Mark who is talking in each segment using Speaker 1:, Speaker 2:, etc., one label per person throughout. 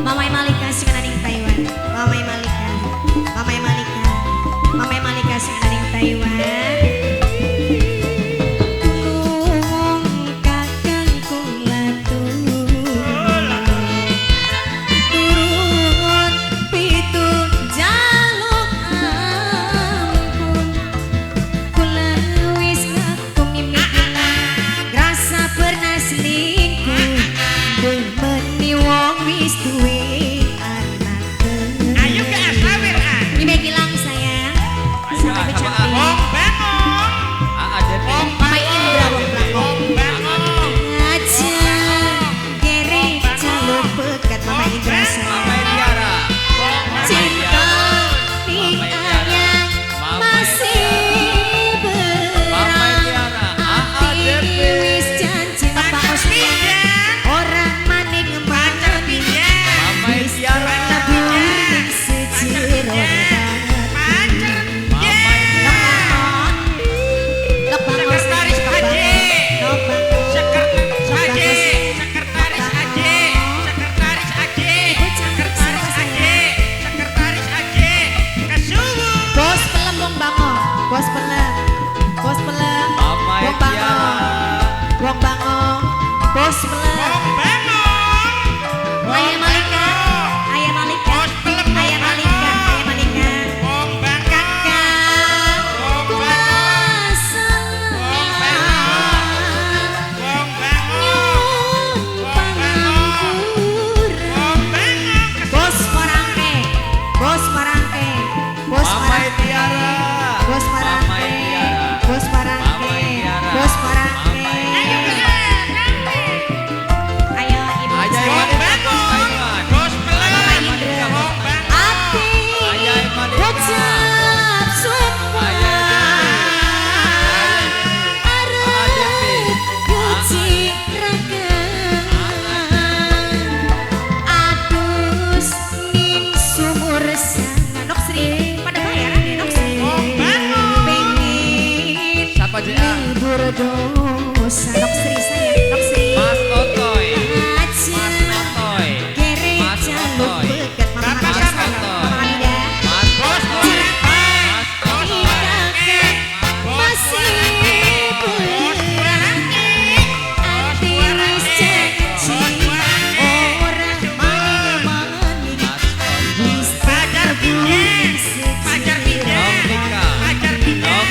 Speaker 1: Mamai Malika sing ana ning Taiwan. Mamai Malika. Mamai Malika. Mamai Malika sing ana ning Taiwan. Bos pelem. Ayah Malika. Ayah Malika. Ayah Malika. Ayah Malika. Kakak kuasa nyumpang kurang. Bos Marangke. Bos Marangke. Bos Marangke. Bos Marangke. Bos Marangke. Bos Marangke. Dosa Nok Sri saya Nok Sri
Speaker 2: Mas Otoy
Speaker 1: aja kere jaluk bekat Mama Hamida Mama Hamida
Speaker 2: Mas Otoy Mas Otoy
Speaker 1: masih berhati wis janji orang maning wis pacar pinjam pacar pinjam pacar pinjam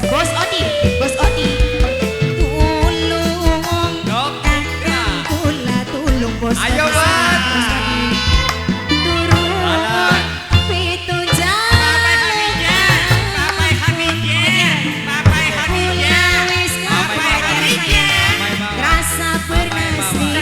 Speaker 1: Bos Odi, Bos Odi, tulung kakak kula tulung Bos.
Speaker 2: Ayo Bos.
Speaker 1: Turun pitu jalan. Papai Hamidja, Papai Hamidja, Papai Hamidja, rasa pernah sih.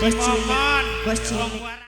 Speaker 1: Bos cilik,
Speaker 2: Momon.
Speaker 1: bos cilik.
Speaker 2: Wong waras.